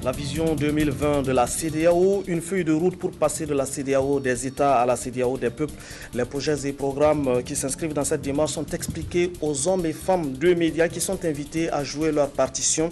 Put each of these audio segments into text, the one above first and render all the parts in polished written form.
La vision 2020 de la CEDEAO, une feuille de route pour passer de la CEDEAO des États à la CEDEAO des peuples. Les projets et programmes qui s'inscrivent dans cette démarche sont expliqués aux hommes et femmes de médias qui sont invités à jouer leur partition.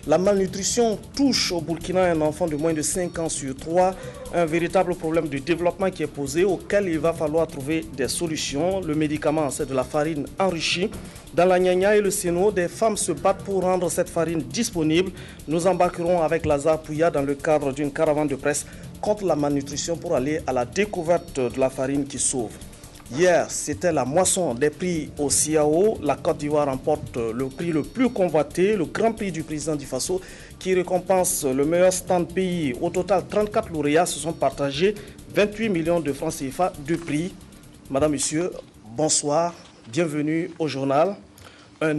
La malnutrition touche au Burkina un enfant de moins de 5 ans sur 3, un véritable problème de développement qui est posé auquel il va falloir trouver des solutions. Le médicament, c'est de la farine enrichie. Dans la Nyanya et le Séno, des femmes se battent pour rendre cette farine disponible. Nous embarquerons avec Lazare Pouya dans le cadre d'une caravane de presse contre la malnutrition pour aller à la découverte de la farine qui sauve. Hier, c'était la moisson des prix au CIAO. La Côte d'Ivoire remporte le prix le plus convoité, le Grand Prix du président du Faso, qui récompense le meilleur stand pays. Au total, 34 lauréats se sont partagés 28 millions de francs CFA de prix. Madame, Monsieur, bonsoir, bienvenue au journal. Un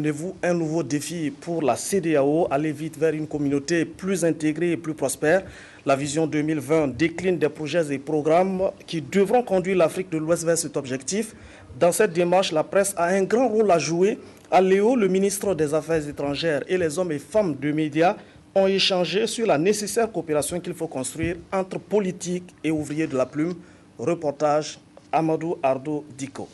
nouveau défi pour la CEDEAO, aller vite vers une communauté plus intégrée et plus prospère. La vision 2020 décline des projets et programmes qui devront conduire l'Afrique de l'Ouest vers cet objectif. Dans cette démarche, la presse a un grand rôle à jouer. À Léo, le ministre des Affaires étrangères et les hommes et femmes de médias ont échangé sur la nécessaire coopération qu'il faut construire entre politiques et ouvriers de la plume. Reportage Amadou Ardo Diko.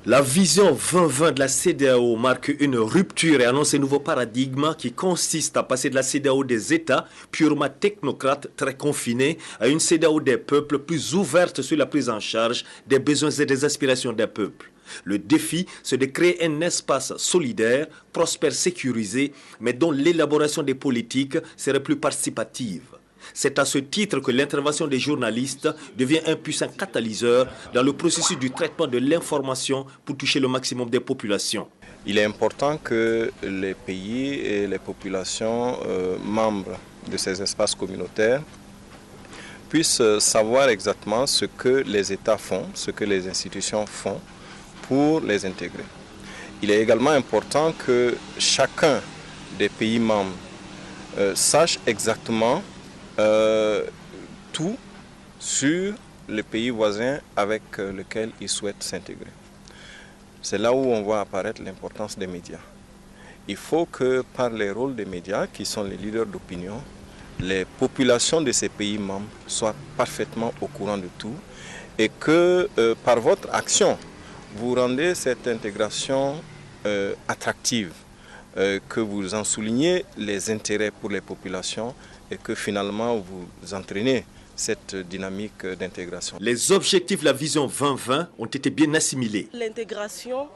La vision 2020 de la CEDEAO marque une rupture et annonce un nouveau paradigme qui consiste à passer de la CEDEAO des États, purement technocrates, très confinés, à une CEDEAO des peuples plus ouverte sur la prise en charge des besoins et des aspirations des peuples. Le défi, c'est de créer un espace solidaire, prospère, sécurisé, mais dont l'élaboration des politiques serait plus participative. C'est à ce titre que l'intervention des journalistes devient un puissant catalyseur dans le processus du traitement de l'information pour toucher le maximum des populations. Il est important que les pays et les populations membres de ces espaces communautaires puissent savoir exactement ce que les États font, ce que les institutions font pour les intégrer. Il est également important que chacun des pays membres sache exactement tout sur le pays voisin avec lequel ils souhaitent s'intégrer. C'est là où on voit apparaître l'importance des médias. Il faut que par les rôles des médias, qui sont les leaders d'opinion, les populations de ces pays membres soient parfaitement au courant de tout et que par votre action, vous rendez cette intégration attractive, que vous en soulignez les intérêts pour les populations et que finalement vous entraînez cette dynamique d'intégration. Les objectifs de la vision 2020 ont été bien assimilés. L'intégration,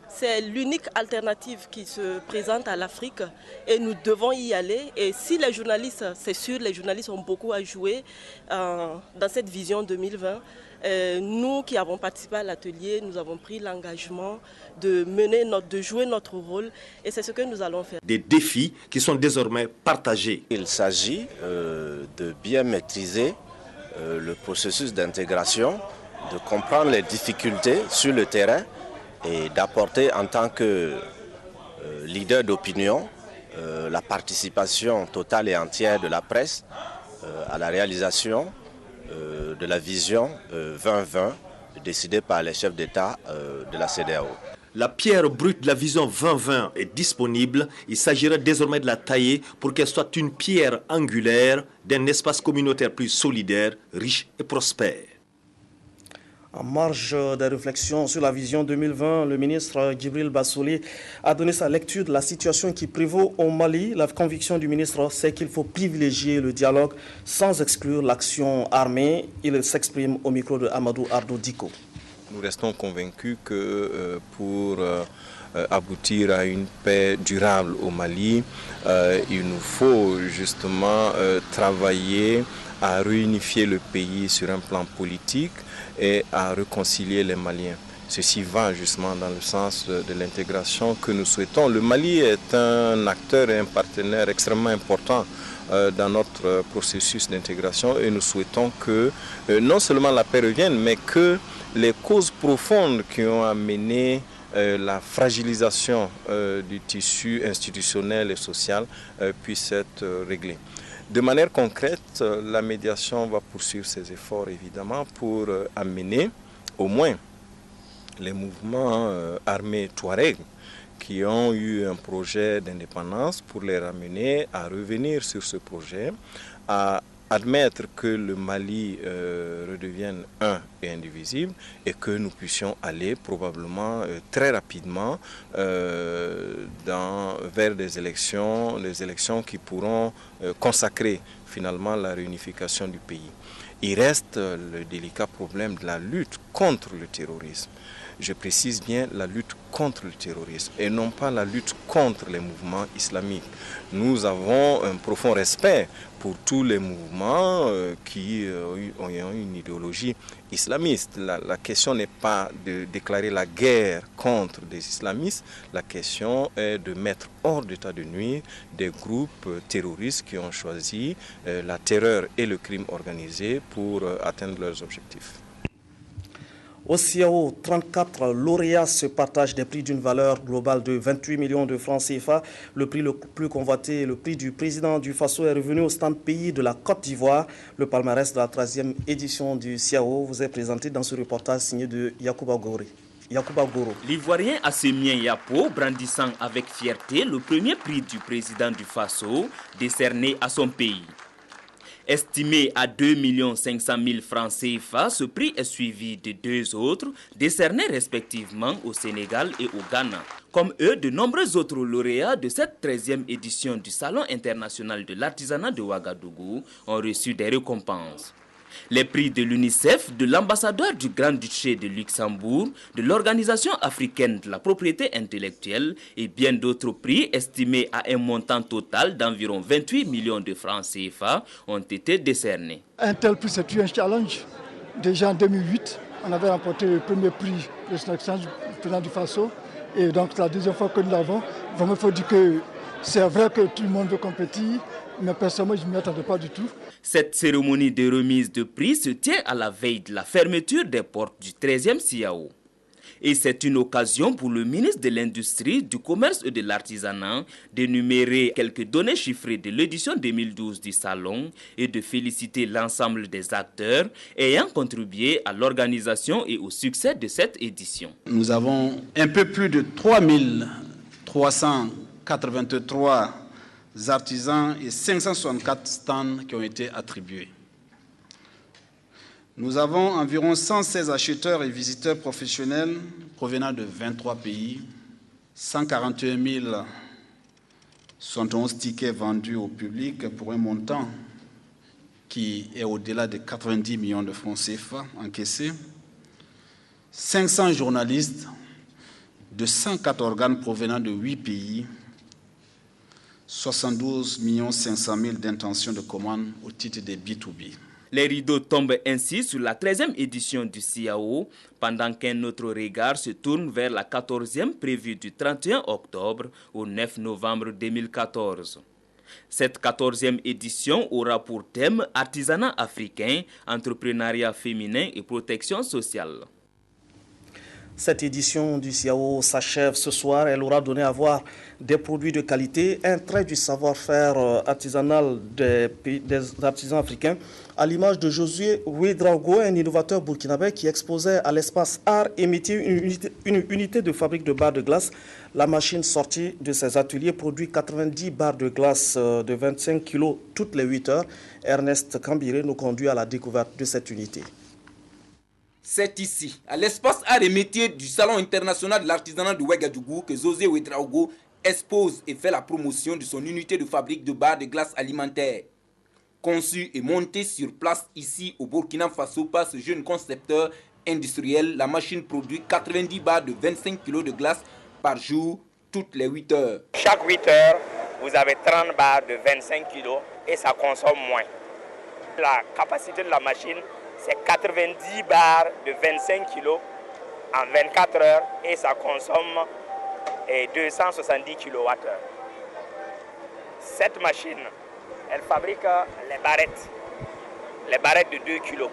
c'est l'unique alternative qui se présente à l'Afrique et nous devons y aller. Et si les journalistes, c'est sûr, les journalistes ont beaucoup à jouer dans cette vision 2020. Nous qui avons participé à l'atelier, nous avons pris l'engagement de jouer notre rôle et c'est ce que nous allons faire. Des défis qui sont désormais partagés. Il s'agit de bien maîtriser le processus d'intégration, de comprendre les difficultés sur le terrain et d'apporter en tant que leader d'opinion la participation totale et entière de la presse à la réalisation de la vision 2020 décidée par les chefs d'État de la CEDEAO. La pierre brute de la vision 2020 est disponible. Il s'agira désormais de la tailler pour qu'elle soit une pierre angulaire d'un espace communautaire plus solidaire, riche et prospère. En marge des réflexions sur la vision 2020, le ministre Djibril Bassolé a donné sa lecture de la situation qui prévaut au Mali. La conviction du ministre, c'est qu'il faut privilégier le dialogue sans exclure l'action armée. Il s'exprime au micro de Amadou Ardo Diko. Nous restons convaincus que pour aboutir à une paix durable au Mali, il nous faut justement travailler à réunifier le pays sur un plan politique et à réconcilier les Maliens. Ceci va justement dans le sens de l'intégration que nous souhaitons. Le Mali est un acteur et un partenaire extrêmement important dans notre processus d'intégration et nous souhaitons que non seulement la paix revienne, mais que les causes profondes qui ont amené la fragilisation du tissu institutionnel et social puissent être réglées. De manière concrète, la médiation va poursuivre ses efforts évidemment pour amener au moins les mouvements armés Touareg qui ont eu un projet d'indépendance pour les ramener à revenir sur ce projet, à admettre que le Mali redevienne un et indivisible et que nous puissions aller probablement très rapidement vers des élections qui pourront consacrer finalement la réunification du pays. Il reste le délicat problème de la lutte contre le terrorisme. Je précise bien la lutte contre le terrorisme et non pas la lutte contre les mouvements islamiques. Nous avons un profond respect pour tous les mouvements qui ont une idéologie islamiste. La question n'est pas de déclarer la guerre contre des islamistes, la question est de mettre hors d'état de nuire des groupes terroristes qui ont choisi la terreur et le crime organisé pour atteindre leurs objectifs. Au CIAO, 34 lauréats se partagent des prix d'une valeur globale de 28 millions de francs CFA. Le prix le plus convoité, le prix du président du Faso, est revenu au stand pays de la Côte d'Ivoire. Le palmarès de la 13e édition du CIAO vous est présenté dans ce reportage signé de Yacouba Goro. L'Ivoirien Assemien Yapo, brandissant avec fierté le premier prix du président du Faso, décerné à son pays. Estimé à 2 500 000 francs CFA, ce prix est suivi de deux autres, décernés respectivement au Sénégal et au Ghana. Comme eux, de nombreux autres lauréats de cette 13e édition du Salon international de l'artisanat de Ouagadougou ont reçu des récompenses. Les prix de l'UNICEF, de l'ambassadeur du Grand-Duché de Luxembourg, de l'Organisation africaine de la propriété intellectuelle et bien d'autres prix estimés à un montant total d'environ 28 millions de francs CFA ont été décernés. Un tel prix, c'est un challenge. Déjà en 2008, on avait remporté le premier prix de sélection du président du Faso. Et donc c'est la deuxième fois que nous l'avons. Vraiment, il faut dire que c'est vrai que tout le monde veut compétir, mais personnellement, je ne m'y attendais pas du tout. Cette cérémonie de remise de prix se tient à la veille de la fermeture des portes du 13e CIAO. Et c'est une occasion pour le ministre de l'Industrie, du Commerce et de l'Artisanat d'énumérer quelques données chiffrées de l'édition 2012 du Salon et de féliciter l'ensemble des acteurs ayant contribué à l'organisation et au succès de cette édition. Nous avons un peu plus de 383 artisans et 564 stands qui ont été attribués. Nous avons environ 116 acheteurs et visiteurs professionnels provenant de 23 pays, 141 071 tickets vendus au public pour un montant qui est au-delà de 90 millions de francs CFA encaissés, 500 journalistes de 104 organes provenant de 8 pays, 72 500 000 d'intentions de commande au titre des B2B. Les rideaux tombent ainsi sur la 13e édition du CIAO, pendant qu'un autre regard se tourne vers la 14e prévue du 31 octobre au 9 novembre 2014. Cette 14e édition aura pour thème artisanat africain, entrepreneuriat féminin et protection sociale. Cette édition du CIAO s'achève ce soir. Elle aura donné à voir des produits de qualité, un trait du savoir-faire artisanal des artisans africains, à l'image de Josué Ouedraogo, un innovateur burkinabé qui exposait à l'espace Art et Métiers une unité de fabrique de barres de glace. La machine sortie de ses ateliers produit 90 barres de glace de 25 kg toutes les 8 heures. Ernest Kambiré nous conduit à la découverte de cette unité. C'est ici, à l'espace Arts et Métiers du Salon international de l'artisanat de Ouagadougou, que Josué Ouedraogo expose et fait la promotion de son unité de fabrique de barres de glace alimentaire. Conçue et montée sur place ici au Burkina Faso par ce jeune concepteur industriel, la machine produit 90 barres de 25 kg de glace par jour, toutes les 8 heures. Chaque 8 heures, vous avez 30 barres de 25 kg et ça consomme moins. La capacité de la machine, c'est 90 barres de 25 kg en 24 heures et ça consomme 270 kWh. Cette machine, elle fabrique les barrettes de 2 kg.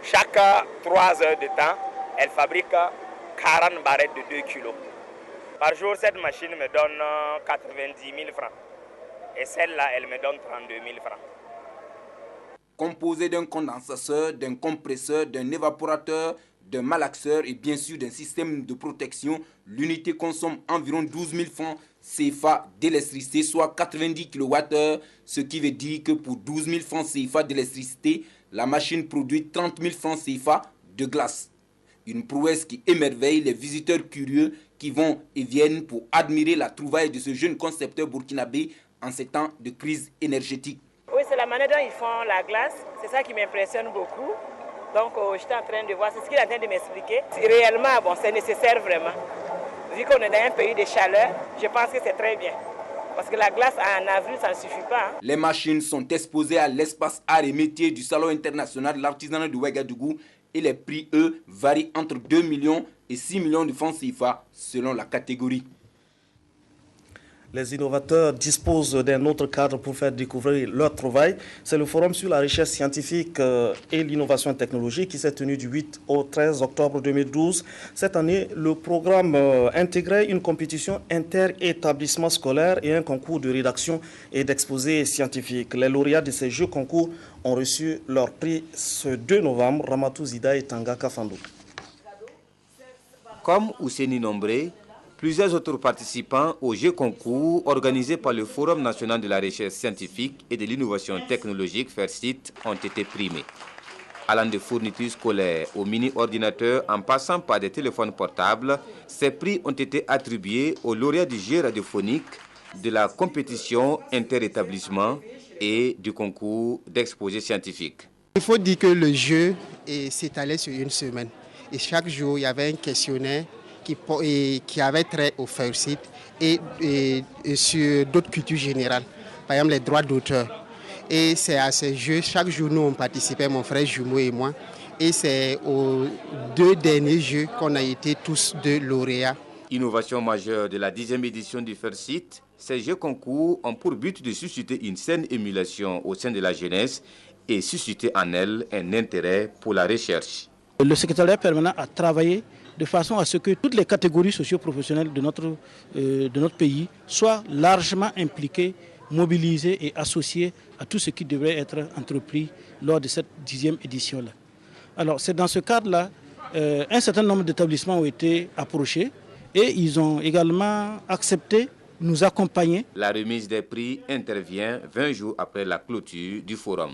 Chaque 3 heures de temps, elle fabrique 40 barrettes de 2 kg. Par jour, cette machine me donne 90 000 francs. Et celle-là, elle me donne 32 000 francs. Composé d'un condensateur, d'un compresseur, d'un évaporateur, d'un malaxeur et bien sûr d'un système de protection, l'unité consomme environ 12 000 francs CFA d'électricité, soit 90 kWh, ce qui veut dire que pour 12 000 francs CFA d'électricité, la machine produit 30 000 francs CFA de glace. Une prouesse qui émerveille les visiteurs curieux qui vont et viennent pour admirer la trouvaille de ce jeune concepteur burkinabé en ces temps de crise énergétique. Oui, c'est la manière dont ils font la glace, c'est ça qui m'impressionne beaucoup. Donc j'étais en train de voir, c'est ce qu'il est en train de m'expliquer. Réellement, bon, c'est nécessaire vraiment. Vu qu'on est dans un pays de chaleur, je pense que c'est très bien. Parce que la glace en avril, ça ne suffit pas. Les machines sont exposées à l'espace arts et métiers du Salon international de l'artisanat de Ouagadougou et les prix, eux, varient entre 2 millions et 6 millions de francs CFA selon la catégorie. Les innovateurs disposent d'un autre cadre pour faire découvrir leur travail. C'est le Forum sur la recherche scientifique et l'innovation technologique qui s'est tenu du 8 au 13 octobre 2012. Cette année, le programme intégrait une compétition inter-établissement scolaire et un concours de rédaction et d'exposé scientifique. Les lauréats de ces jeux concours ont reçu leur prix ce 2 novembre. Ramatou Zida et Tangaka Fandou. Comme Ouseni Nombré, plusieurs autres participants aux Jeux concours organisés par le Forum national de la recherche scientifique et de l'innovation technologique FERSIT ont été primés. Allant de fournitures scolaires aux mini-ordinateurs en passant par des téléphones portables, ces prix ont été attribués aux lauréats du jeu radiophonique, de la compétition inter-établissement et du concours d'exposé scientifique. Il faut dire que le jeu s'étalait sur une semaine et chaque jour il y avait un questionnaire qui avait trait au FERSIT et sur d'autres cultures générales, par exemple les droits d'auteur. Et c'est à ces jeux, chaque jour nous on participait, mon frère jumeau et moi, et c'est aux 2 derniers jeux qu'on a été tous 2 lauréats. Innovation majeure de la 10e édition du FERSIT, ces jeux concours ont pour but de susciter une saine émulation au sein de la jeunesse et susciter en elle un intérêt pour la recherche. Le secrétariat permanent a travaillé de façon à ce que toutes les catégories socio-professionnelles de notre pays soient largement impliquées, mobilisées et associées à tout ce qui devrait être entrepris lors de cette 10e édition-là. Alors c'est dans ce cadre-là, un certain nombre d'établissements ont été approchés et ils ont également accepté de nous accompagner. La remise des prix intervient 20 jours après la clôture du forum.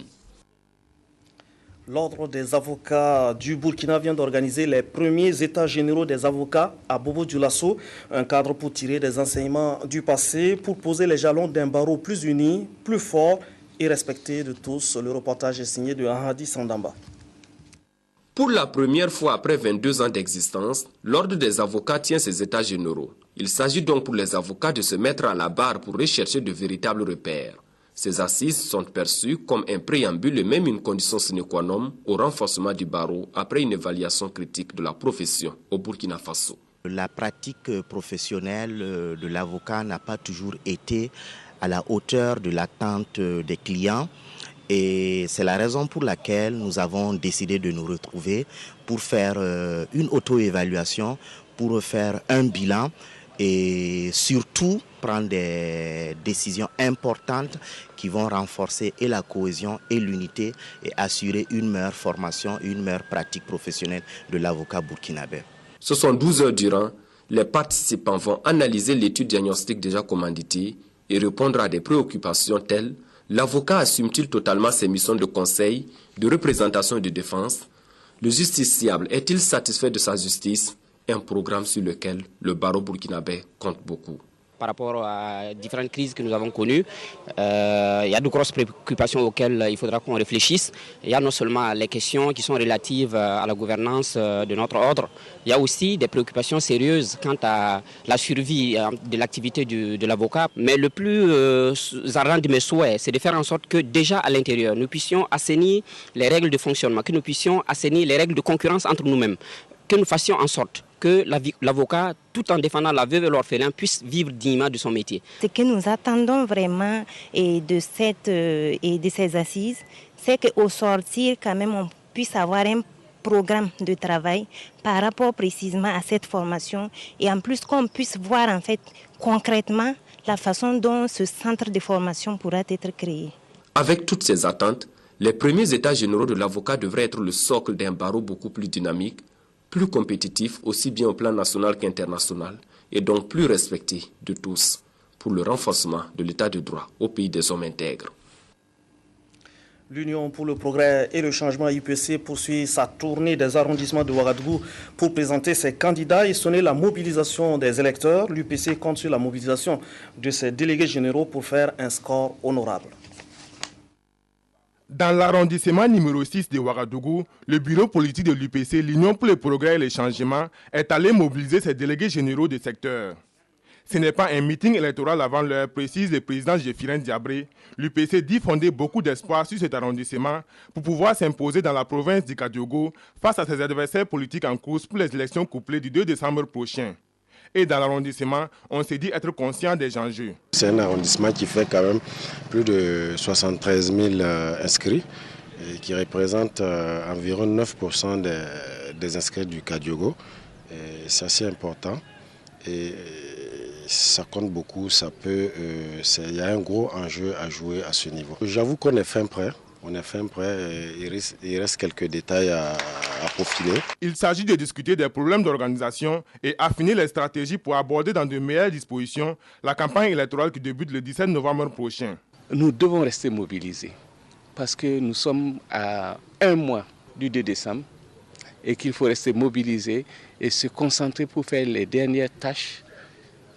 L'Ordre des avocats du Burkina vient d'organiser les premiers états généraux des avocats à Bobo-Dioulasso, un cadre pour tirer des enseignements du passé, pour poser les jalons d'un barreau plus uni, plus fort et respecté de tous. Le reportage est signé de Ahadi Sandamba. Pour la première fois après 22 ans d'existence, l'Ordre des avocats tient ses états généraux. Il s'agit donc pour les avocats de se mettre à la barre pour rechercher de véritables repères. Ces assises sont perçues comme un préambule et même une condition sine qua non au renforcement du barreau après une évaluation critique de la profession au Burkina Faso. La pratique professionnelle de l'avocat n'a pas toujours été à la hauteur de l'attente des clients et c'est la raison pour laquelle nous avons décidé de nous retrouver pour faire une auto-évaluation, pour faire un bilan et surtout prendre des décisions importantes qui vont renforcer et la cohésion et l'unité et assurer une meilleure formation, une meilleure pratique professionnelle de l'avocat burkinabé. Ce sont 12 heures durant, les participants vont analyser l'étude diagnostique déjà commanditée et répondre à des préoccupations telles: l'avocat assume-t-il totalement ses missions de conseil, de représentation et de défense? Le justiciable est-il satisfait de sa justice? Un programme sur lequel le barreau burkinabé compte beaucoup. Par rapport à différentes crises que nous avons connues, il y a de grosses préoccupations auxquelles il faudra qu'on réfléchisse. Il y a non seulement les questions qui sont relatives à la gouvernance de notre ordre, il y a aussi des préoccupations sérieuses quant à la survie de l'activité de l'avocat. Mais le plus ardent de mes souhaits, c'est de faire en sorte que déjà à l'intérieur, nous puissions assainir les règles de fonctionnement, que nous puissions assainir les règles de concurrence entre nous-mêmes. que nous fassions en sorte que l'avocat, tout en défendant la veuve et l'orphelin, puisse vivre dignement de son métier. Ce que nous attendons vraiment de ces assises, c'est qu'au sortir, quand même, on puisse avoir un programme de travail par rapport précisément à cette formation et en plus qu'on puisse voir en fait concrètement la façon dont ce centre de formation pourra être créé. Avec toutes ces attentes, les premiers états généraux de l'avocat devraient être le socle d'un barreau beaucoup plus dynamique, plus compétitif aussi bien au plan national qu'international et donc plus respecté de tous pour le renforcement de l'état de droit au pays des hommes intègres. L'Union pour le progrès et le changement UPC poursuit sa tournée des arrondissements de Ouagadougou pour présenter ses candidats et sonner la mobilisation des électeurs. L'UPC compte sur la mobilisation de ses délégués généraux pour faire un score honorable. Dans l'arrondissement numéro 6 de Ouagadougou, le bureau politique de l'UPC, l'Union pour le progrès et le changement, est allé mobiliser ses délégués généraux des secteurs. Ce n'est pas un meeting électoral avant l'heure, précise le président Jeffiren Diabré. L'UPC dit fonder beaucoup d'espoir sur cet arrondissement pour pouvoir s'imposer dans la province du Kadiogo face à ses adversaires politiques en course pour les élections couplées du 2 décembre prochain. Et dans l'arrondissement, on s'est dit être conscient des enjeux. C'est un arrondissement qui fait quand même plus de 73 000 inscrits et qui représente environ 9% des inscrits du Kadiogo. C'est assez important et ça compte beaucoup, il y a un gros enjeu à jouer à ce niveau. J'avoue qu'on est fin prêt. Il reste quelques détails à peaufiner. Il s'agit de discuter des problèmes d'organisation et affiner les stratégies pour aborder dans de meilleures dispositions la campagne électorale qui débute le 17 novembre prochain. Nous devons rester mobilisés parce que nous sommes à un mois du 2 décembre et qu'il faut rester mobilisés et se concentrer pour faire les dernières tâches,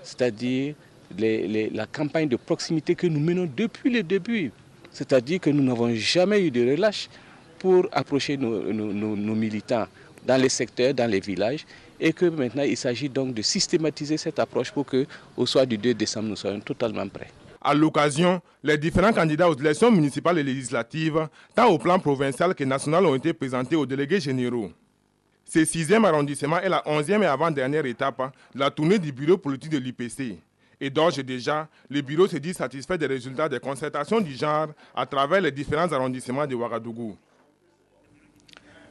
c'est-à-dire la campagne de proximité que nous menons depuis le début. C'est-à-dire que nous n'avons jamais eu de relâche pour approcher nos militants dans les secteurs, dans les villages, et que maintenant il s'agit donc de systématiser cette approche pour qu'au soir du 2 décembre, nous soyons totalement prêts. À l'occasion, les différents candidats aux élections municipales et législatives, tant au plan provincial que national, ont été présentés aux délégués généraux. Ce 6e arrondissement est la 11e et avant-dernière étape de la tournée du bureau politique de l'UPC. Et d'ores et déjà, le bureau se dit satisfait des résultats des concertations du genre à travers les différents arrondissements de Ouagadougou.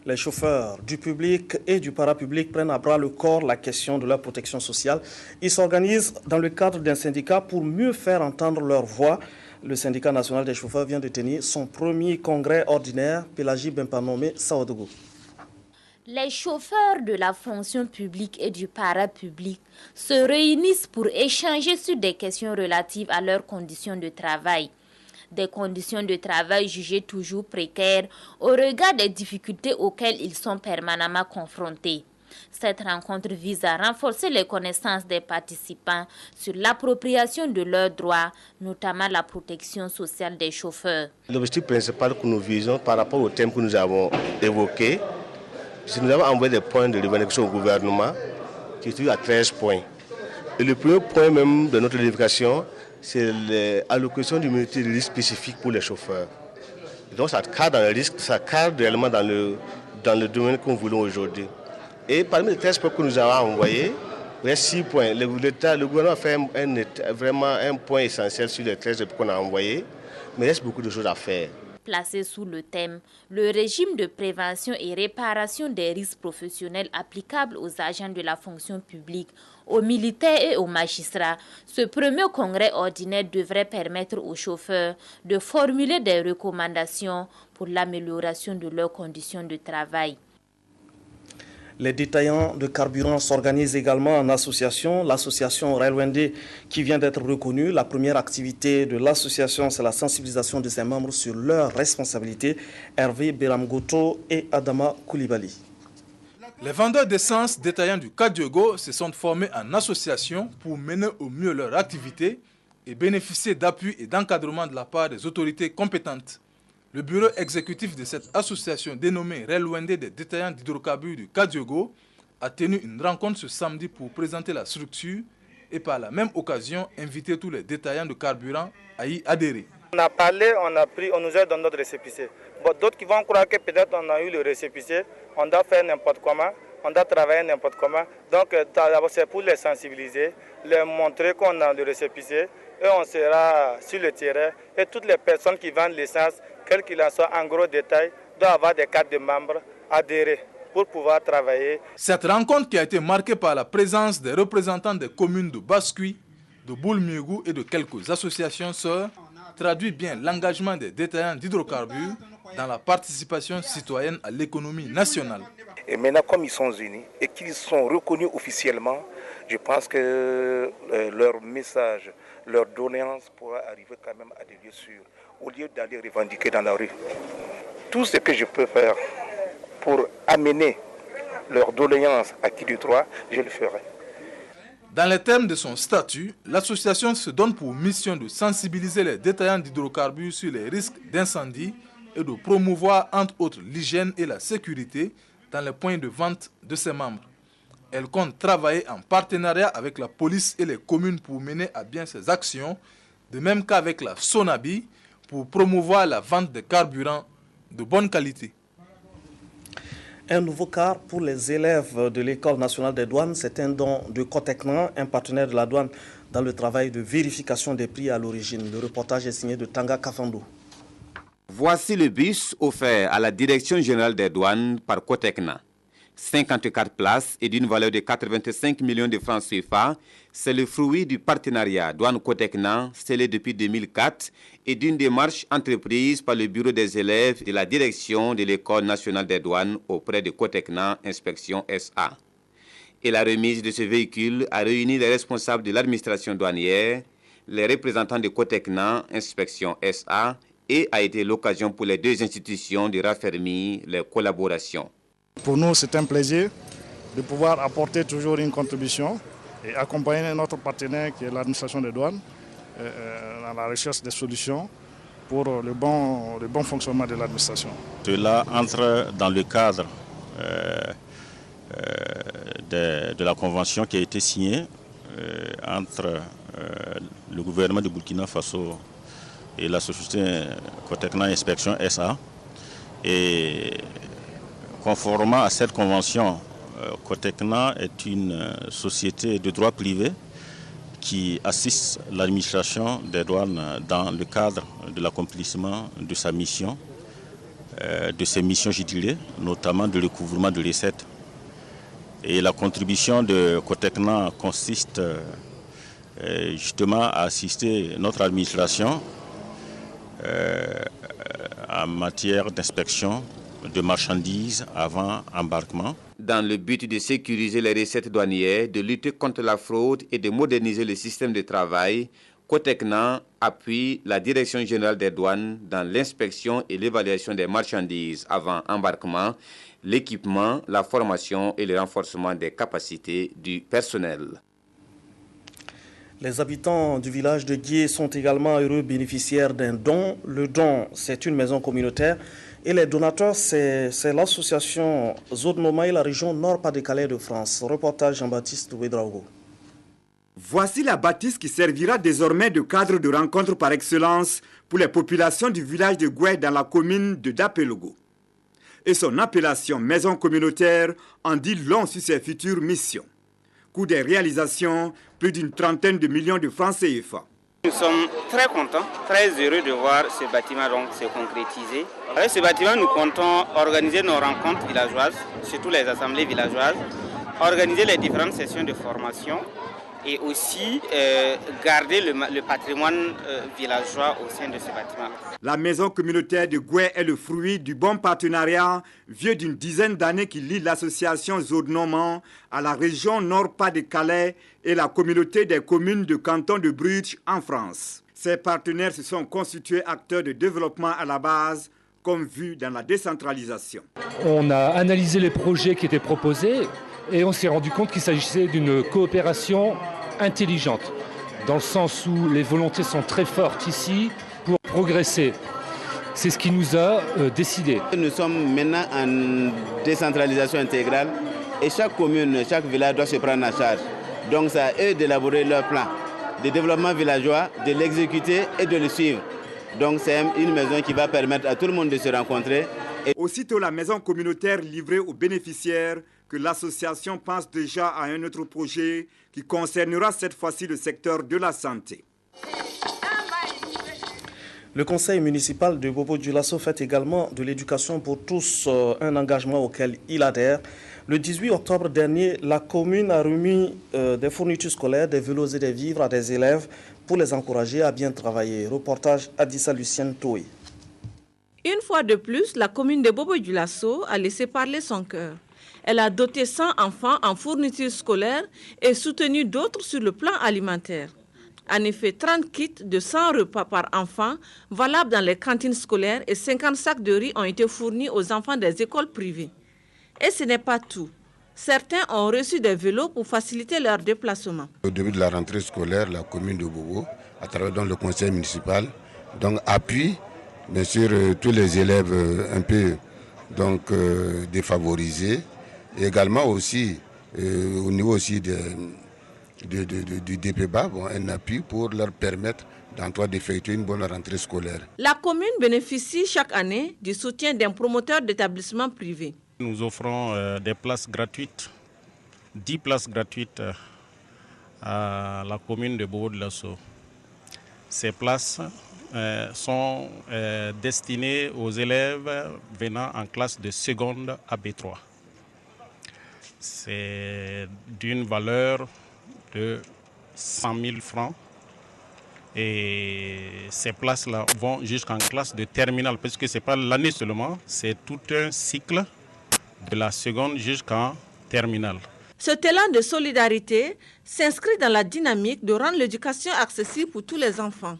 Les chauffeurs du public et du parapublic prennent à bras le corps la question de leur protection sociale. Ils s'organisent dans le cadre d'un syndicat pour mieux faire entendre leur voix. Le syndicat national des chauffeurs vient de tenir son premier congrès ordinaire, Pélagie Bempanomé, Saouadougou. Les chauffeurs de la fonction publique et du parapublic se réunissent pour échanger sur des questions relatives à leurs conditions de travail. Des conditions de travail jugées toujours précaires au regard des difficultés auxquelles ils sont permanemment confrontés. Cette rencontre vise à renforcer les connaissances des participants sur l'appropriation de leurs droits, notamment la protection sociale des chauffeurs. L'objectif principal que nous visons par rapport au thème que nous avons évoqué, c'est que nous avons envoyé des points de revendication au gouvernement qui sont à 13 points. Et le premier point même de notre revendication, c'est l'allocation du minute de risque spécifique pour les chauffeurs. Donc ça cadre dans le risque, ça cadre réellement dans le domaine que nous voulons aujourd'hui. Et parmi les 13 points que nous avons envoyés, il y a 6 points. Le gouvernement a fait vraiment un point essentiel sur les 13 points qu'on a envoyés, mais il reste beaucoup de choses à faire. Placé sous le thème « Le régime de prévention et réparation des risques professionnels applicables aux agents de la fonction publique, aux militaires et aux magistrats », ce premier congrès ordinaire devrait permettre aux chauffeurs de formuler des recommandations pour l'amélioration de leurs conditions de travail. Les détaillants de carburant s'organisent également en association. L'association Railwende qui vient d'être reconnue. La première activité de l'association, c'est la sensibilisation de ses membres sur leurs responsabilités. Hervé Beramgoto et Adama Koulibaly. Les vendeurs d'essence détaillants du Kadiogo se sont formés en association pour mener au mieux leur activité et bénéficier d'appui et d'encadrement de la part des autorités compétentes. Le bureau exécutif de cette association dénommée Railwende des détaillants d'hydrocarbures du Kadiogo a tenu une rencontre ce samedi pour présenter la structure et par la même occasion inviter tous les détaillants de carburant à y adhérer. On a parlé, on nous a donné notre récépissé. Bon, d'autres qui vont croire que peut-être on a eu le récépissé, on doit faire n'importe comment. on doit travailler n'importe comment. Donc d'abord c'est pour les sensibiliser, leur montrer qu'on a le récépissé et on sera sur le terrain. Et toutes les personnes qui vendent l'essence, quel qu'il en soit en gros détail, doivent avoir des cartes de membres adhérées pour pouvoir travailler. Cette rencontre qui a été marquée par la présence des représentants des communes de Bascuit, de Boulmiégou et de quelques associations sœurs traduit bien l'engagement des détaillants d'hydrocarbures dans la participation citoyenne à l'économie nationale. Et maintenant, comme ils sont unis et qu'ils sont reconnus officiellement, je pense que leur message, leur doléance pourra arriver quand même à des lieux sûrs, au lieu d'aller revendiquer dans la rue. Tout ce que je peux faire pour amener leur doléance à qui du droit, je le ferai. Dans les termes de son statut, l'association se donne pour mission de sensibiliser les détaillants d'hydrocarbures sur les risques d'incendie et de promouvoir entre autres l'hygiène et la sécurité dans les points de vente de ses membres. Elle compte travailler en partenariat avec la police et les communes pour mener à bien ces actions, de même qu'avec la Sonabi pour promouvoir la vente de carburants de bonne qualité. Un nouveau car pour les élèves de l'École nationale des douanes, c'est un don de Cotecnan, un partenaire de la douane dans le travail de vérification des prix à l'origine. Le reportage est signé de Tanga Kafando. Voici le bus offert à la Direction générale des douanes par Cotecnan. 54 places et d'une valeur de 85 millions de francs CFA, c'est le fruit du partenariat douane-Cotecnan scellé depuis 2004 et d'une démarche entreprise par le bureau des élèves de la direction de l'École nationale des douanes auprès de Cotecnan Inspection SA. Et la remise de ce véhicule a réuni les responsables de l'administration douanière, les représentants de Cotecnan Inspection SA et a été l'occasion pour les deux institutions de raffermir les collaborations. Pour nous, c'est un plaisir de pouvoir apporter toujours une contribution et accompagner notre partenaire qui est l'administration des douanes dans la recherche des solutions pour le bon fonctionnement de l'administration. Cela entre dans le cadre de la convention qui a été signée entre le gouvernement de Burkina Faso et la société Cotecnan Inspection SA. Et conformément à cette convention, Cotecnan est une société de droit privé qui assiste l'administration des douanes dans le cadre de l'accomplissement de sa mission, de ses missions, je dirais, notamment de recouvrement de recettes. Et la contribution de Cotecnan consiste justement à assister notre administration en matière d'inspection de marchandises avant embarquement. Dans le but de sécuriser les recettes douanières, de lutter contre la fraude et de moderniser le système de travail, Cotecnan appuie la Direction générale des douanes dans l'inspection et l'évaluation des marchandises avant embarquement, l'équipement, la formation et le renforcement des capacités du personnel. Les habitants du village de Guié sont également heureux bénéficiaires d'un don. Le don, c'est une maison communautaire. Et les donateurs, c'est l'association Zodnoma et la région Nord-Pas-de-Calais de France. Reportage Jean-Baptiste Ouedraogo. Voici la bâtisse qui servira désormais de cadre de rencontre par excellence pour les populations du village de Goué dans la commune de Dapelogo. Et son appellation maison communautaire en dit long sur ses futures missions. Coût des réalisations, plus d'une trentaine de millions de francs CFA. Nous sommes très contents, très heureux de voir ce bâtiment donc se concrétiser. Avec ce bâtiment, nous comptons organiser nos rencontres villageoises, surtout les assemblées villageoises, organiser les différentes sessions de formation et aussi garder le patrimoine villageois au sein de ce bâtiment. La maison communautaire de Goué est le fruit du bon partenariat vieux d'une dizaine d'années qui lie l'association Zodnoma à la région Nord-Pas-de-Calais et la communauté des communes du canton de Bruges en France. Ces partenaires se sont constitués acteurs de développement à la base, comme vu dans la décentralisation. On a analysé les projets qui étaient proposés et on s'est rendu compte qu'il s'agissait d'une coopération intelligente, dans le sens où les volontés sont très fortes ici pour progresser. C'est ce qui nous a décidé. Nous sommes maintenant en décentralisation intégrale et chaque commune, chaque village doit se prendre en charge. Donc c'est à eux d'élaborer leur plan de développement villageois, de l'exécuter et de le suivre. Donc c'est une maison qui va permettre à tout le monde de se rencontrer Aussitôt la maison communautaire livrée aux bénéficiaires, que l'association pense déjà à un autre projet qui concernera cette fois-ci le secteur de la santé. Le conseil municipal de Bobo-Dioulasso fait également de l'éducation pour tous, un engagement auquel il adhère. Le 18 octobre dernier, la commune a remis des fournitures scolaires, des vélos et des vivres à des élèves pour les encourager à bien travailler. Reportage Adissa Lucienne Toé. Une fois de plus, la commune de Bobo-Dioulasso a laissé parler son cœur. Elle a doté 100 enfants en fournitures scolaires et soutenu d'autres sur le plan alimentaire. En effet, 30 kits de 100 repas par enfant valables dans les cantines scolaires et 50 sacs de riz ont été fournis aux enfants des écoles privées. Et ce n'est pas tout. Certains ont reçu des vélos pour faciliter leur déplacement. Au début de la rentrée scolaire, la commune de Bobo, à travers le conseil municipal, appuie bien sûr tous les élèves un peu défavorisés, et également aussi au niveau aussi du DPBA, un appui pour leur permettre d'effectuer une bonne rentrée scolaire. La commune bénéficie chaque année du soutien d'un promoteur d'établissements privés. Nous offrons des places gratuites, 10 places gratuites à la commune de Bobo-Dioulasso. Ces places sont destinées aux élèves venant en classe de seconde à B3. C'est d'une valeur de 100 000 francs et ces places-là vont jusqu'en classe de terminale parce que ce n'est pas l'année seulement, c'est tout un cycle de la seconde jusqu'en terminale. Cet élan de solidarité s'inscrit dans la dynamique de rendre l'éducation accessible pour tous les enfants.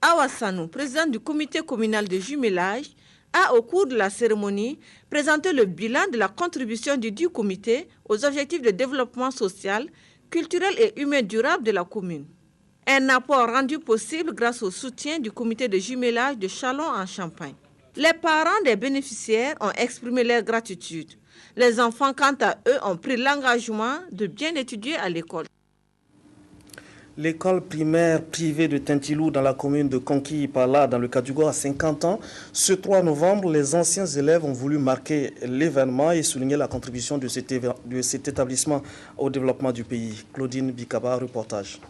Awa Sanou, président du comité communal de jumelage, a au cours de la cérémonie présenté le bilan de la contribution du dit comité aux objectifs de développement social, culturel et humain durable de la commune. Un apport rendu possible grâce au soutien du comité de jumelage de Chalon en Champagne. Les parents des bénéficiaires ont exprimé leur gratitude. Les enfants, quant à eux, ont pris l'engagement de bien étudier à l'école. L'école primaire privée de Tintilou dans la commune de Konki-Ipala, dans le Kadiogo, a 50 ans. Ce 3 novembre, les anciens élèves ont voulu marquer l'événement et souligner la contribution de cet établissement au développement du pays. Claudine Bikaba, reportage.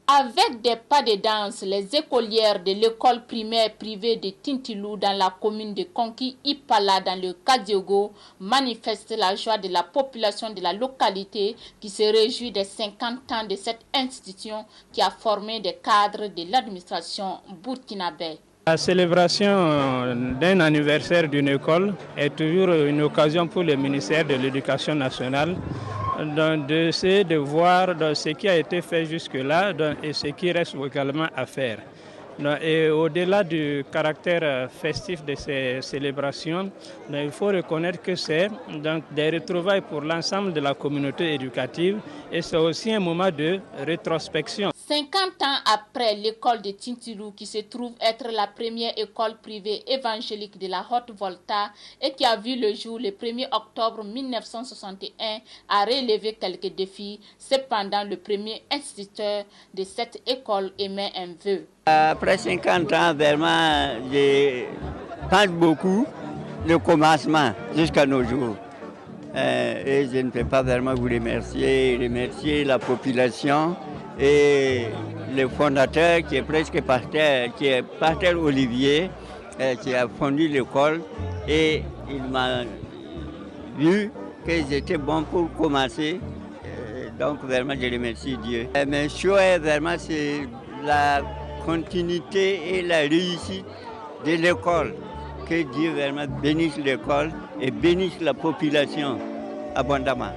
Avec des pas de danse, les écolières de l'école primaire privée de Tintilou dans la commune de Konki-Ipala dans le Kadiogo manifestent la joie de la population de la localité qui se réjouit des 50 ans de cette institution qui a formé des cadres de l'administration burkinabé. La célébration d'un anniversaire d'une école est toujours une occasion pour le ministère de l'Éducation nationale d'essayer de voir ce qui a été fait jusque-là et ce qui reste également à faire. Et au-delà du caractère festif de ces célébrations, il faut reconnaître que c'est des retrouvailles pour l'ensemble de la communauté éducative et c'est aussi un moment de rétrospection. 50 ans après l'école de Tintilou, qui se trouve être la première école privée évangélique de la Haute-Volta et qui a vu le jour le 1er octobre 1961, a relevé quelques défis. Cependant, le premier instituteur de cette école émet un vœu. Après 50 ans, vraiment, je pense beaucoup le commencement jusqu'à nos jours. Et je ne peux pas vraiment vous remercier la population et le fondateur qui est presque partenaire, qui est partenaire Olivier, qui a fondé l'école et il m'a vu que j'étais bon pour commencer. Donc vraiment je remercie Dieu. Mes choix vraiment c'est la continuité et la réussite de l'école. Que Dieu vraiment bénisse l'école et bénisse la population abondamment.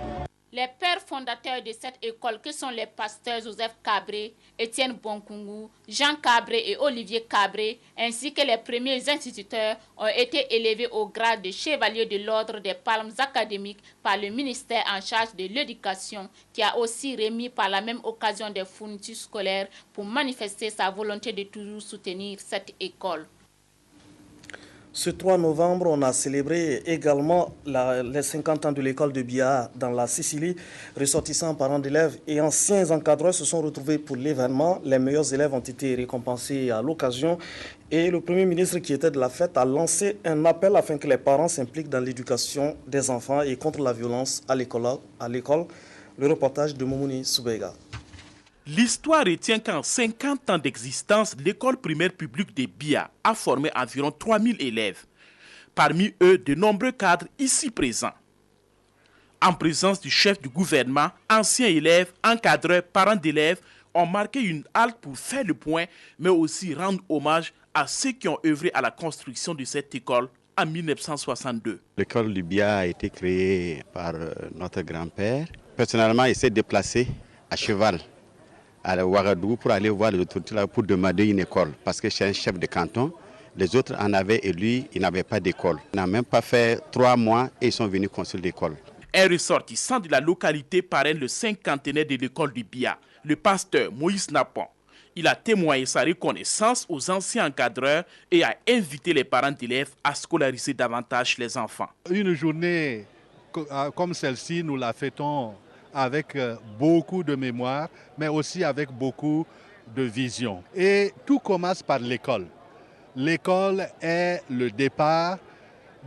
Les pères fondateurs de cette école, que sont les pasteurs Joseph Cabré, Étienne Bonkungu, Jean Cabré et Olivier Cabré, ainsi que les premiers instituteurs, ont été élevés au grade de chevalier de l'ordre des palmes académiques par le ministère en charge de l'éducation, qui a aussi remis par la même occasion des fournitures scolaires pour manifester sa volonté de toujours soutenir cette école. Ce 3 novembre, on a célébré également les 50 ans de l'école de Bia dans la Sicile. Ressortissants, parents d'élèves et anciens encadreurs se sont retrouvés pour l'événement. Les meilleurs élèves ont été récompensés à l'occasion. Et le Premier ministre qui était de la fête a lancé un appel afin que les parents s'impliquent dans l'éducation des enfants et contre la violence à l'école. Le reportage de Moumouni Soubega. L'histoire retient qu'en 50 ans d'existence, l'école primaire publique de Bia a formé environ 3000 élèves. Parmi eux, de nombreux cadres ici présents. En présence du chef du gouvernement, anciens élèves, encadreurs, parents d'élèves ont marqué une halte pour faire le point, mais aussi rendre hommage à ceux qui ont œuvré à la construction de cette école en 1962. L'école du Bia a été créée par notre grand-père. Personnellement, il s'est déplacé à cheval à Ouagadougou pour aller voir les autorités pour demander une école. Parce que chez un chef de canton, les autres en avaient et lui, il n'avait pas d'école. Il n'a même pas fait 3 mois et ils sont venus construire l'école. Un ressortissant de la localité parraine le 50aire de l'école du Bia, le pasteur Moïse Napon. Il a témoigné sa reconnaissance aux anciens encadreurs et a invité les parents d'élèves à scolariser davantage les enfants. Une journée comme celle-ci, nous la fêtons avec beaucoup de mémoire, mais aussi avec beaucoup de vision. Et tout commence par l'école. L'école est le départ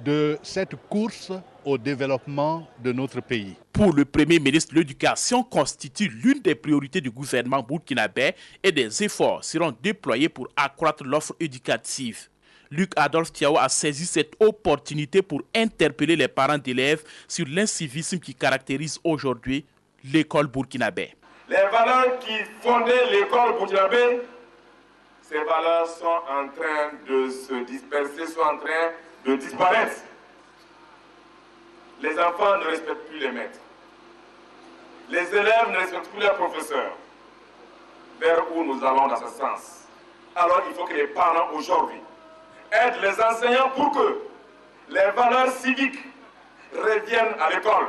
de cette course au développement de notre pays. Pour le Premier ministre, l'éducation constitue l'une des priorités du gouvernement burkinabé et des efforts seront déployés pour accroître l'offre éducative. Luc Adolphe Tiao a saisi cette opportunité pour interpeller les parents d'élèves sur l'incivisme qui caractérise aujourd'hui l'école burkinabé. Les valeurs qui fondaient l'école burkinabé, ces valeurs sont en train de se disperser, sont en train de disparaître. Les enfants ne respectent plus les maîtres. Les élèves ne respectent plus leurs professeurs. Vers où nous allons dans ce sens? Alors il faut que les parents aujourd'hui aident les enseignants pour que les valeurs civiques reviennent à l'école.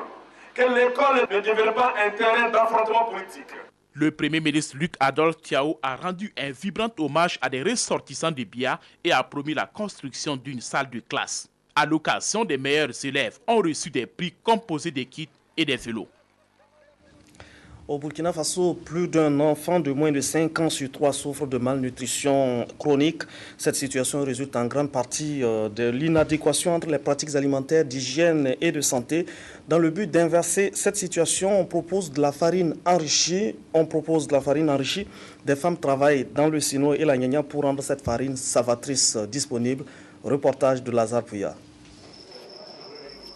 Que l'école ne devienne pas un terrain d'affrontement politique. Le Premier ministre Luc Adolphe Tiao a rendu un vibrant hommage à des ressortissants de Bia et a promis la construction d'une salle de classe. À l'occasion, des meilleurs élèves ont reçu des prix composés de kits et des vélos. Au Burkina Faso, plus d'un enfant de moins de 5 ans sur 3 souffre de malnutrition chronique. Cette situation résulte en grande partie de l'inadéquation entre les pratiques alimentaires, d'hygiène et de santé. Dans le but d'inverser cette situation, on propose de la farine enrichie. Des femmes travaillent dans le sino et la gnagna pour rendre cette farine salvatrice disponible. Reportage de Lazare Pouya.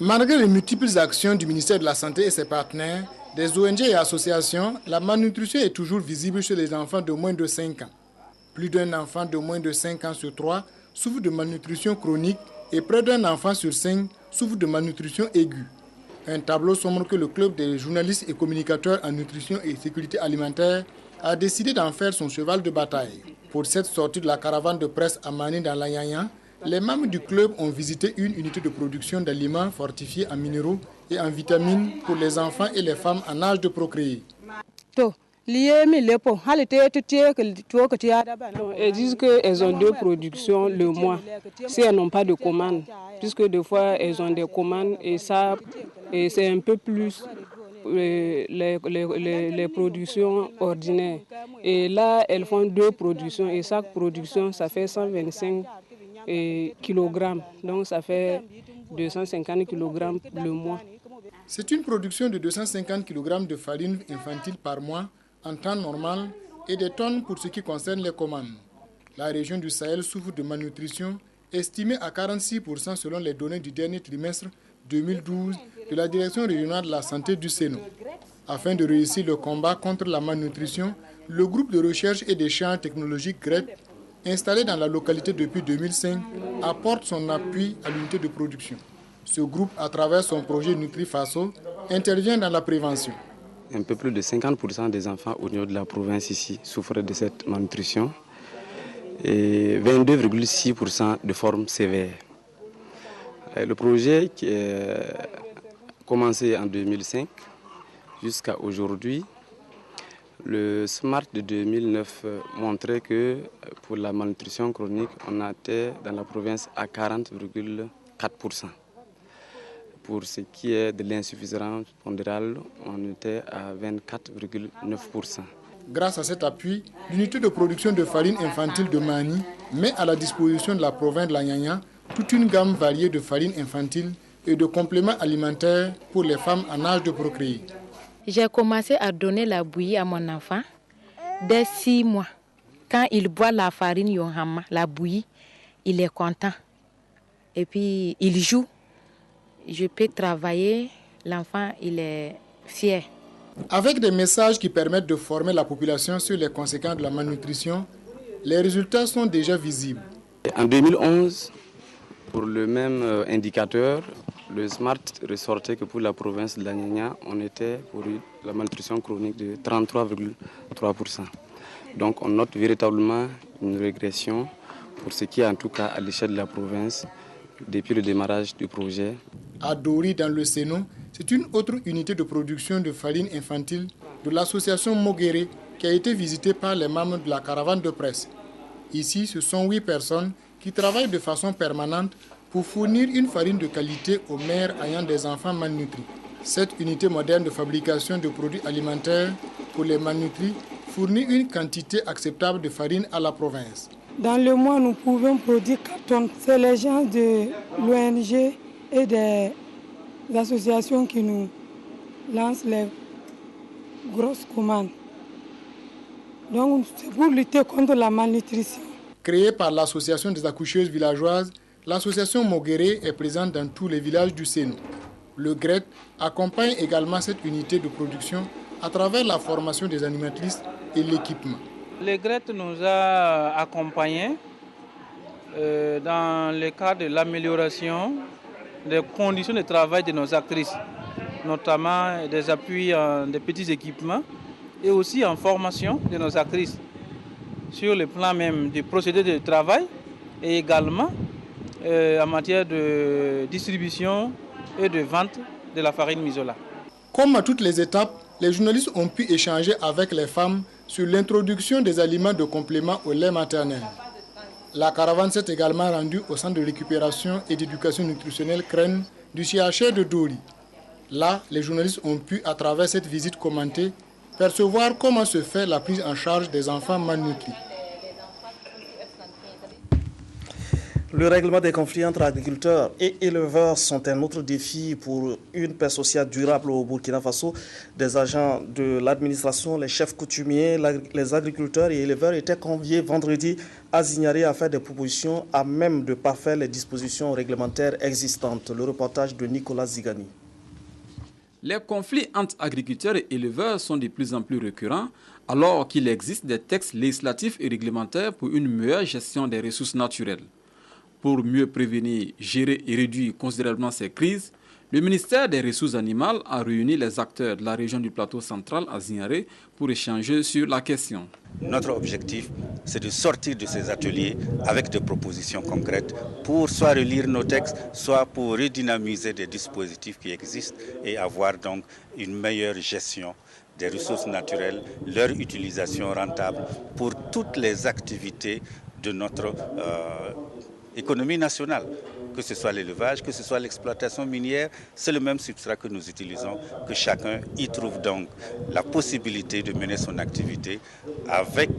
Malgré les multiples actions du ministère de la Santé et ses partenaires, des ONG et associations, la malnutrition est toujours visible chez les enfants de moins de 5 ans. Plus d'un enfant de moins de 5 ans sur 3 souffre de malnutrition chronique et près d'un enfant sur 5 souffre de malnutrition aiguë. Un tableau sombre que le club des journalistes et communicateurs en nutrition et sécurité alimentaire a décidé d'en faire son cheval de bataille. Pour cette sortie de la caravane de presse à Mani dans l'Anyanya, les membres du club ont visité une unité de production d'aliments fortifiés en minéraux et en vitamines pour les enfants et les femmes en âge de procréer. Elles disent qu'elles ont 2 productions le mois, si elles n'ont pas de commandes, puisque des fois elles ont des commandes et ça, et c'est un peu plus les productions ordinaires. Et là, elles font 2 productions et chaque production, ça fait 125 kg, donc ça fait 250 kg le mois. C'est une production de 250 kg de farine infantile par mois en temps normal et des tonnes pour ce qui concerne les commandes. La région du Sahel souffre de malnutrition estimée à 46% selon les données du dernier trimestre 2012 de la Direction régionale de la santé du Sénou. Afin de réussir le combat contre la malnutrition, le groupe de recherche et d'échange technologique GRET, installé dans la localité depuis 2005, apporte son appui à l'unité de production. Ce groupe, à travers son projet NutriFaso, intervient dans la prévention. Un peu plus de 50% des enfants au niveau de la province ici souffrent de cette malnutrition et 22,6% de forme sévère. Le projet qui a commencé en 2005 jusqu'à aujourd'hui Le SMART de 2009 montrait que pour la malnutrition chronique, on était dans la province à 40,4%. Pour ce qui est de l'insuffisance pondérale, on était à 24,9%. Grâce à cet appui, l'unité de production de farine infantile de Mani met à la disposition de la province de la Nyanya toute une gamme variée de farine infantile et de compléments alimentaires pour les femmes en âge de procréer. J'ai commencé à donner la bouillie à mon enfant dès 6 mois. Quand il boit la farine Yohama, la bouillie, il est content. Et puis il joue. Je peux travailler, l'enfant il est fier. Avec des messages qui permettent de former la population sur les conséquences de la malnutrition, les résultats sont déjà visibles. En 2011, pour le même indicateur, le SMART ressortait que pour la province de la Nyanya, on était pour la malnutrition chronique de 33,3%. Donc on note véritablement une régression pour ce qui est en tout cas à l'échelle de la province depuis le démarrage du projet. À Dori, dans le Sénon, c'est une autre unité de production de farine infantile de l'association Mogéré qui a été visitée par les membres de la caravane de presse. Ici, ce sont 8 personnes qui travaillent de façon permanente pour fournir une farine de qualité aux mères ayant des enfants malnutris. Cette unité moderne de fabrication de produits alimentaires pour les malnutris fournit une quantité acceptable de farine à la province. Dans le mois, nous pouvons produire 4 tonnes. C'est les gens de l'ONG et des associations qui nous lancent les grosses commandes. Donc, c'est pour lutter contre la malnutrition. Créée par l'association des accoucheuses villageoises, l'association Mogéré est présente dans tous les villages du Sénou. Le GRET accompagne également cette unité de production à travers la formation des animatrices et l'équipement. Le GRET nous a accompagnés dans le cadre de l'amélioration des conditions de travail de nos actrices, notamment des appuis en des petits équipements et aussi en formation de nos actrices sur le plan même du procédé de travail et également en matière de distribution et de vente de la farine Mizola. Comme à toutes les étapes, les journalistes ont pu échanger avec les femmes sur l'introduction des aliments de complément au lait maternel. La caravane s'est également rendue au centre de récupération et d'éducation nutritionnelle CREN du CHR de Dori. Là, les journalistes ont pu, à travers cette visite commentée, percevoir comment se fait la prise en charge des enfants malnutris. Le règlement des conflits entre agriculteurs et éleveurs sont un autre défi pour une paix sociale durable au Burkina Faso. Des agents de l'administration, les chefs coutumiers, les agriculteurs et éleveurs étaient conviés vendredi à Zignaré à faire des propositions à même de parfaire les dispositions réglementaires existantes. Le reportage de Nicolas Zigani. Les conflits entre agriculteurs et éleveurs sont de plus en plus récurrents alors qu'il existe des textes législatifs et réglementaires pour une meilleure gestion des ressources naturelles. Pour mieux prévenir, gérer et réduire considérablement ces crises, le ministère des Ressources animales a réuni les acteurs de la région du plateau central à Zignaré pour échanger sur la question. Notre objectif, c'est de sortir de ces ateliers avec des propositions concrètes pour soit relire nos textes, soit pour redynamiser des dispositifs qui existent et avoir donc une meilleure gestion des ressources naturelles, leur utilisation rentable pour toutes les activités de notre économie nationale, que ce soit l'élevage, que ce soit l'exploitation minière, c'est le même substrat que nous utilisons, que chacun y trouve donc la possibilité de mener son activité avec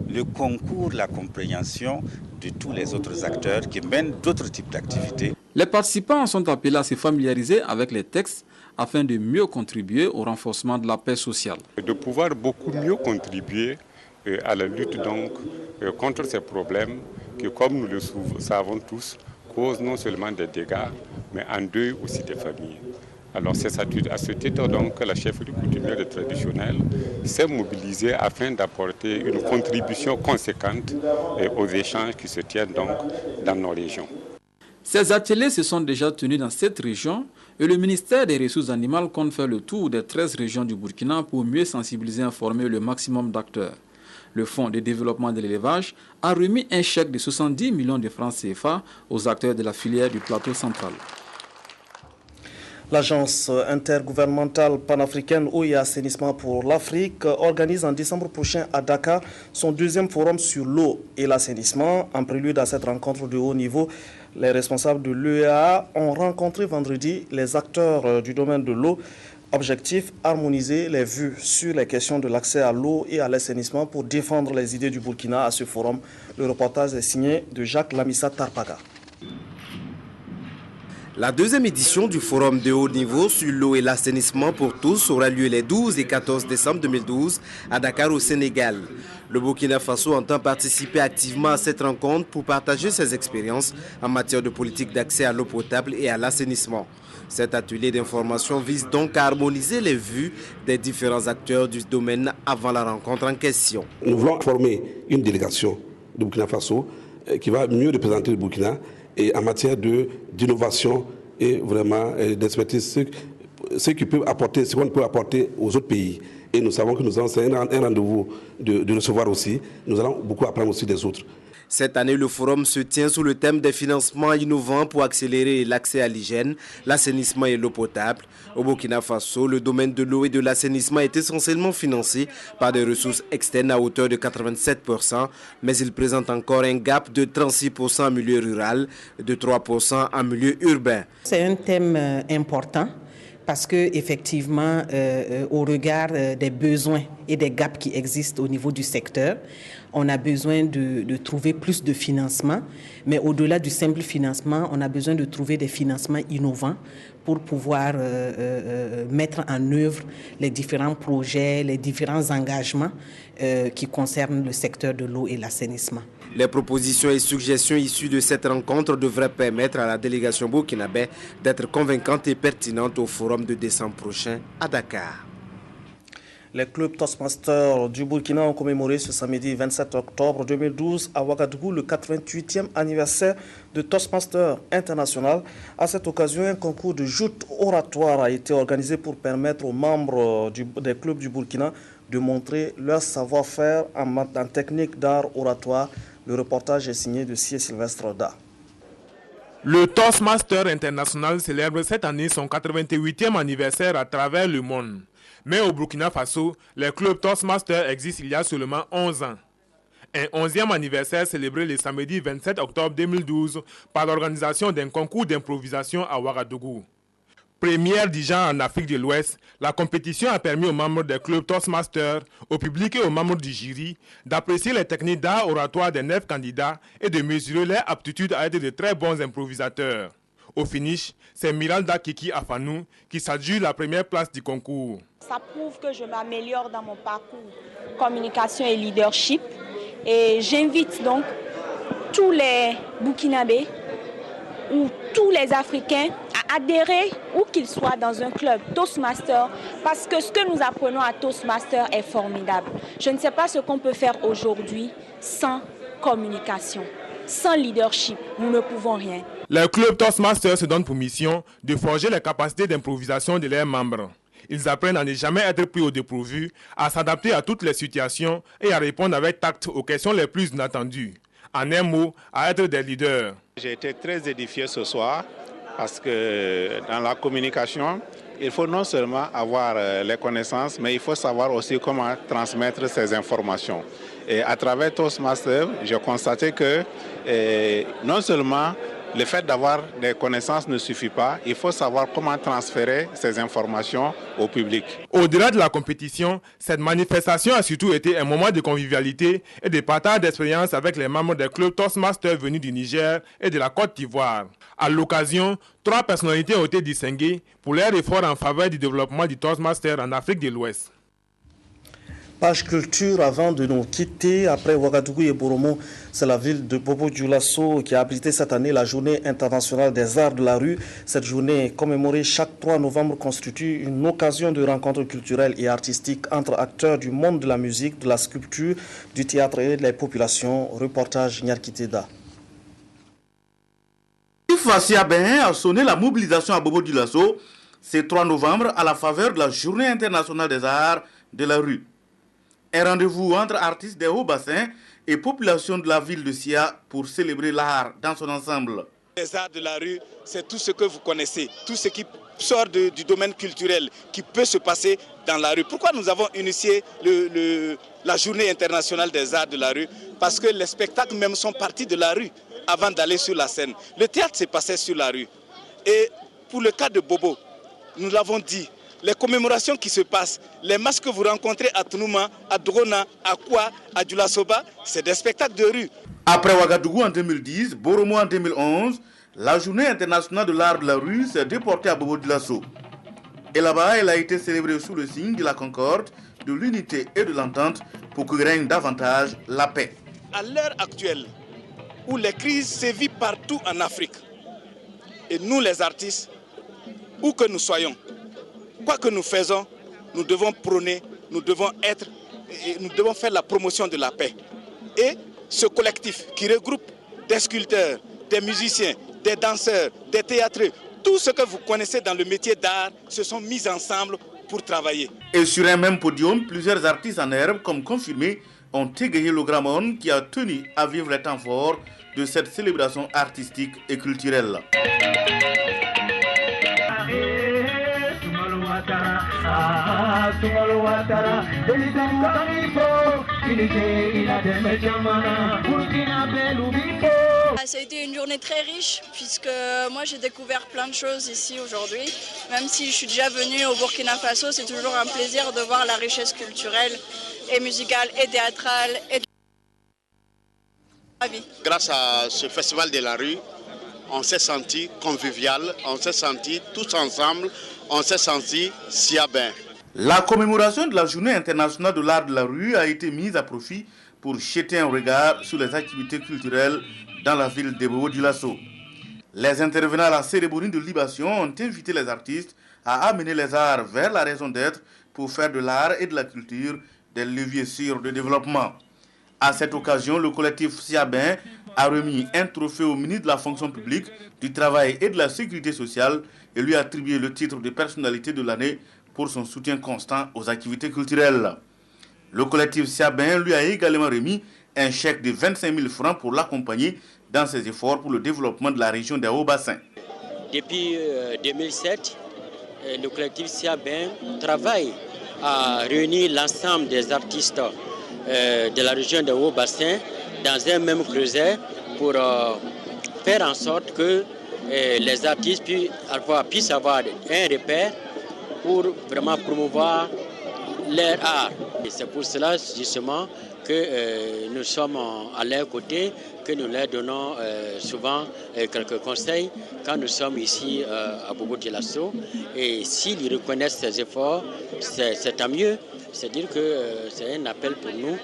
le concours, la compréhension de tous les autres acteurs qui mènent d'autres types d'activités. Les participants sont appelés à se familiariser avec les textes afin de mieux contribuer au renforcement de la paix sociale. De pouvoir beaucoup mieux contribuer à la lutte donc contre ces problèmes qui, comme nous le savons tous, causent non seulement des dégâts, mais en deuil aussi des familles. Alors c'est à ce titre donc que la chefferie coutumière et traditionnelle s'est mobilisée afin d'apporter une contribution conséquente aux échanges qui se tiennent donc dans nos régions. Ces ateliers se sont déjà tenus dans cette région et le ministère des Ressources animales compte faire le tour des 13 régions du Burkina pour mieux sensibiliser et informer le maximum d'acteurs. Le Fonds de développement de l'élevage a remis un chèque de 70 millions de francs CFA aux acteurs de la filière du plateau central. L'agence intergouvernementale panafricaine Eau et Assainissement pour l'Afrique organise en décembre prochain à Dakar son deuxième forum sur l'eau et l'assainissement. En prélude à cette rencontre de haut niveau, les responsables de l'EA ont rencontré vendredi les acteurs du domaine de l'eau. Objectif, harmoniser les vues sur les questions de l'accès à l'eau et à l'assainissement pour défendre les idées du Burkina à ce forum. Le reportage est signé de Jacques Lamissa Tarpaga. La deuxième édition du forum de haut niveau sur l'eau et l'assainissement pour tous aura lieu les 12 et 14 décembre 2012 à Dakar au Sénégal. Le Burkina Faso entend participer activement à cette rencontre pour partager ses expériences en matière de politique d'accès à l'eau potable et à l'assainissement. Cet atelier d'information vise donc à harmoniser les vues des différents acteurs du domaine avant la rencontre en question. Nous voulons former une délégation du Burkina Faso qui va mieux représenter le Burkina et en matière d'innovation et vraiment d'expertise, ce qu'on peut apporter aux autres pays. Et nous savons que nous avons un rendez-vous de recevoir aussi. Nous allons beaucoup apprendre aussi des autres. Cette année, le forum se tient sous le thème des financements innovants pour accélérer l'accès à l'hygiène, l'assainissement et l'eau potable. Au Burkina Faso, le domaine de l'eau et de l'assainissement est essentiellement financé par des ressources externes à hauteur de 87%, mais il présente encore un gap de 36% en milieu rural, de 3% en milieu urbain. C'est un thème important. Parce qu'effectivement, au regard des besoins et des gaps qui existent au niveau du secteur, on a besoin de trouver plus de financement. Mais au-delà du simple financement, on a besoin de trouver des financements innovants pour pouvoir mettre en œuvre les différents projets, les différents engagements qui concernent le secteur de l'eau et l'assainissement. Les propositions et suggestions issues de cette rencontre devraient permettre à la délégation burkinabé d'être convaincante et pertinente au forum de décembre prochain à Dakar. Les clubs Toastmasters du Burkina ont commémoré ce samedi 27 octobre 2012 à Ouagadougou le 88e anniversaire de Toastmasters International. À cette occasion, un concours de joutes oratoires a été organisé pour permettre aux membres des clubs du Burkina de montrer leur savoir-faire en technique d'art oratoire. Le reportage est signé de Sylvestre Da. Le Toastmaster International célèbre cette année son 88e anniversaire à travers le monde. Mais au Burkina Faso, les clubs Toastmaster existent il y a seulement 11 ans. Un 11e anniversaire célébré le samedi 27 octobre 2012 par l'organisation d'un concours d'improvisation à Ouagadougou. Première du genre en Afrique de l'Ouest, la compétition a permis aux membres des clubs Toastmasters, au public et aux membres du jury d'apprécier les techniques d'art oratoire des 9 candidats et de mesurer leur aptitude à être de très bons improvisateurs. Au finish, c'est Miranda Kiki Afanou qui s'adjure la première place du concours. Ça prouve que je m'améliore dans mon parcours communication et leadership. Et j'invite donc tous les Burkinabés ou tous les Africains à adhérer où qu'ils soient dans un club Toastmaster parce que ce que nous apprenons à Toastmaster est formidable. Je ne sais pas ce qu'on peut faire aujourd'hui sans communication, sans leadership. Nous ne pouvons rien. Les clubs Toastmaster se donnent pour mission de forger les capacités d'improvisation de leurs membres. Ils apprennent à ne jamais être pris au dépourvu, à s'adapter à toutes les situations et à répondre avec tact aux questions les plus inattendues. En un mot, à être des leaders. J'ai été très édifié ce soir parce que dans la communication, il faut non seulement avoir les connaissances, mais il faut savoir aussi comment transmettre ces informations. Et à travers Toastmasters, j'ai constaté que non seulement le fait d'avoir des connaissances ne suffit pas, il faut savoir comment transférer ces informations au public. Au-delà de la compétition, cette manifestation a surtout été un moment de convivialité et de partage d'expériences avec les membres des clubs Toastmasters venus du Niger et de la Côte d'Ivoire. À l'occasion, 3 personnalités ont été distinguées pour leur effort en faveur du développement du Toastmaster en Afrique de l'Ouest. Page culture avant de nous quitter. Après Ouagadougou et Boromo, c'est la ville de Bobo-Dioulasso qui a abrité cette année la journée internationale des arts de la rue. Cette journée commémorée chaque 3 novembre constitue une occasion de rencontre culturelle et artistique entre acteurs du monde de la musique, de la sculpture, du théâtre et des populations. Reportage Nyarkiteda. Fassia Behin a sonné la mobilisation à Bobo-Dioulasso ce 3 novembre à la faveur de la journée internationale des arts de la rue. Un rendez-vous entre artistes des hauts bassins et population de la ville de Sia pour célébrer l'art dans son ensemble. Les arts de la rue, c'est tout ce que vous connaissez, tout ce qui sort du domaine culturel qui peut se passer dans la rue. Pourquoi nous avons initié la journée internationale des arts de la rue? Parce que les spectacles même sont partis de la rue avant d'aller sur la scène. Le théâtre s'est passé sur la rue. Et pour le cas de Bobo, nous l'avons dit, les commémorations qui se passent, les masques que vous rencontrez à Tounouma, à Drona, à Kwa, à Djoulasoba, c'est des spectacles de rue. Après Ouagadougou en 2010, Boromo en 2011, la journée internationale de l'art de la rue s'est déportée à Bobo-Dioulasso. Et là-bas, elle a été célébrée sous le signe de la concorde, de l'unité et de l'entente pour que règne davantage la paix. À l'heure actuelle, où les crises sévissent partout en Afrique, et nous les artistes, où que nous soyons, quoi que nous faisons, nous devons prôner, nous devons être, et nous devons faire la promotion de la paix. Et ce collectif qui regroupe des sculpteurs, des musiciens, des danseurs, des théâtreux, tout ce que vous connaissez dans le métier d'art se sont mis ensemble pour travailler. Et sur un même podium, plusieurs artistes en herbe, comme confirmé, ont égayé le Grammon qui a tenu à vivre les temps forts de cette célébration artistique et culturelle. Ça a été une journée très riche puisque moi j'ai découvert plein de choses ici aujourd'hui. Même si je suis déjà venue au Burkina Faso, c'est toujours un plaisir de voir la richesse culturelle et musicale et théâtrale. Grâce à ce festival de la rue, on s'est senti convivial, on s'est senti tous ensemble, on s'est senti si bien. La commémoration de la journée internationale de l'art de la rue a été mise à profit pour jeter un regard sur les activités culturelles dans la ville de Bobo-Dioulasso. Les intervenants à la cérémonie de libation ont invité les artistes à amener les arts vers la raison d'être pour faire de l'art et de la culture des leviers sûrs de développement. À cette occasion, le collectif Siabin a remis un trophée au ministre de la fonction publique, du travail et de la sécurité sociale et lui a attribué le titre de personnalité de l'année pour son soutien constant aux activités culturelles. Le collectif Siabin lui a également remis un chèque de 25 000 francs pour l'accompagner dans ses efforts pour le développement de la région des Hauts-Bassins. Depuis 2007, le collectif Siabin travaille à réunir l'ensemble des artistes de la région des Hauts-Bassins dans un même creuset pour faire en sorte que les artistes puissent avoir un repère pour vraiment promouvoir leur art. Et c'est pour cela justement que nous sommes à leur côté, que nous leur donnons souvent quelques conseils quand nous sommes ici à Bobo-Dioulasso. Et s'ils reconnaissent ces efforts, c'est tant mieux. C'est-à-dire que c'est un appel pour nous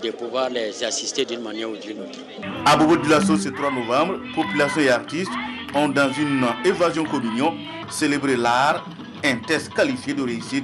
de pouvoir les assister d'une manière ou d'une autre. À Bobo-Dioulasso, ce 3 novembre, population et artistes ont dans une évasion communion célébré l'art, un test qualifié de réussite